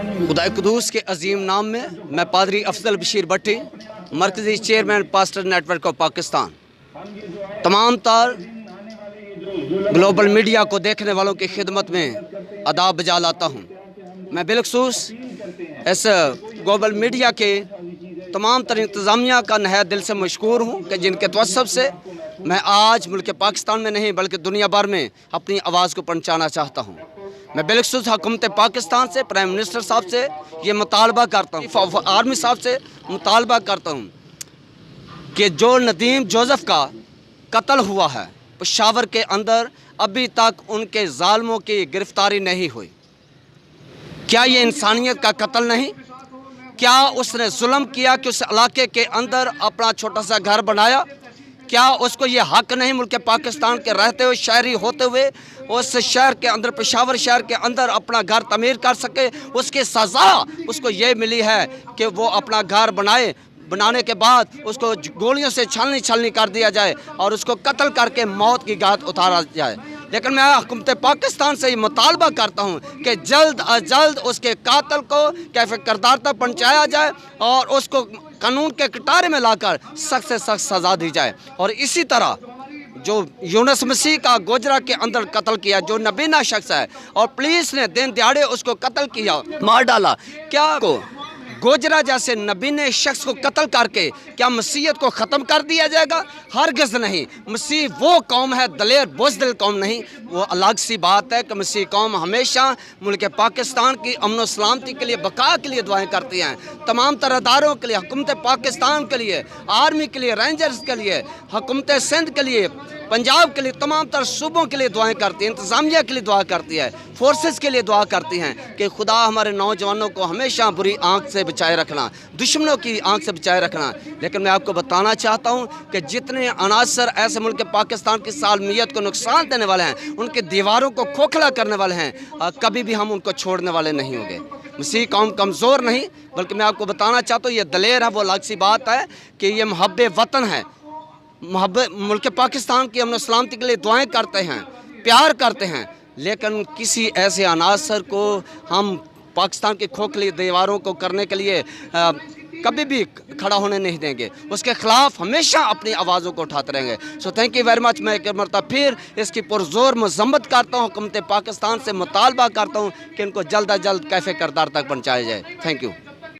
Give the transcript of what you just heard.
खुदा कुदूस के अजीम नाम में मैं पादरी अफजल बशीर भट्टी, मरकज़ी chairman pastor network of Pakistan, तमाम तार ग्लोबल मीडिया को देखने वालों की खिदमत में अदा बजा लाता हूँ। मैं बिलखसूस इस ग्लोबल मीडिया के तमाम तर इंतज़ामिया का नहायत दिल से मशकूर हूँ कि जिनके तवस्सुब से मैं आज मुल्क पाकिस्तान में नहीं बल्कि दुनिया भर में अपनी आवाज़ को पहुँचाना चाहता हूँ। मैं बिलखसूस हुकूमत पाकिस्तान से, प्राइम मिनिस्टर साहब से ये मुतालबा करता हूँ, चीफ ऑफ आर्मी साहब से मुतालबा करता हूँ कि जो नदीम जोसेफ का कत्ल हुआ है पेशावर के अंदर, अभी तक उनके ज़ालिमों की गिरफ्तारी नहीं हुई। क्या ये इंसानियत का कत्ल नहीं? क्या उसने जुल्म किया कि उस इलाके के अंदर अपना छोटा सा घर बनाया? क्या उसको ये हक नहीं मुल्क पाकिस्तान के रहते हुए, शहरी होते हुए, उस शहर के अंदर, पेशावर शहर के अंदर अपना घर तमीर कर सके? उसकी सज़ा उसको ये मिली है कि वो अपना घर बनाने के बाद उसको गोलियों से छलनी कर दिया जाए और उसको कत्ल करके मौत की घाट उतारा जाए। लेकिन मैं हुकूमत पाकिस्तान से ये मुतालबा करता हूँ कि जल्द अज जल्द उसके कातिल को कैफ़े किरदार तक पहुँचाया जाए और उसको कानून के कटारे में लाकर सख्त से सख्त सज़ा दी जाए। और इसी तरह जो यूनुस मसीह का गोजरा के अंदर कत्ल किया, जो नबीना शख्स है और पुलिस ने दिन दिहाड़े उसको कत्ल किया, मार डाला, क्या को गोजरा जैसे नबीने शख्स को कत्ल करके क्या मसीहत को ख़त्म कर दिया जाएगा? हरगिज़ नहीं। मसीह वो कौम है, दलेर बुज़दिल कौम नहीं। वो अलग सी बात है कि मसीह कौम हमेशा मुल्क पाकिस्तान की अमन व सलामती के लिए, बका के लिए दुआएं करती हैं। तमाम तरहदारों के लिए, हुकूमत पाकिस्तान के लिए, आर्मी के लिए, रेंजर्स के लिए, हुकूमत सिंध के लिए, पंजाब के लिए, तमाम तर सूबों के लिए दुआएं करती है, इंतज़ामिया के लिए दुआ करती है, फोर्सेस के लिए दुआ करती हैं कि खुदा हमारे नौजवानों को हमेशा बुरी आंख से बचाए रखना, दुश्मनों की आंख से बचाए रखना। लेकिन मैं आपको बताना चाहता हूं कि जितने अनासर ऐसे मुल्क पाकिस्तान की सालमियत को नुकसान देने वाले हैं, उनकी दीवारों को खोखला करने वाले हैं, कभी भी हम उनको छोड़ने वाले नहीं होंगे। मसीह कौम कमज़ोर नहीं, बल्कि मैं आपको बताना चाहता हूँ ये दलेर है। वो अलग सी बात है कि ये मुहब्बे वतन है, मुल्क पाकिस्तान की अमन सलामती के लिए दुआएं करते हैं, प्यार करते हैं, लेकिन किसी ऐसे अनासर को हम पाकिस्तान की खोखली दीवारों को करने के लिए कभी भी खड़ा होने नहीं देंगे। उसके ख़िलाफ़ हमेशा अपनी आवाज़ों को उठाते रहेंगे। So thank you very much. मैं एक मरतबा फिर इसकी पुरज़ोर मज़म्मत करता हूँ, हुकूमत पाकिस्तान से मुतालबा करता हूँ कि इनको जल्द अज जल्द कैफ़े किरदार तक पहुँचाया जाए। Thank you.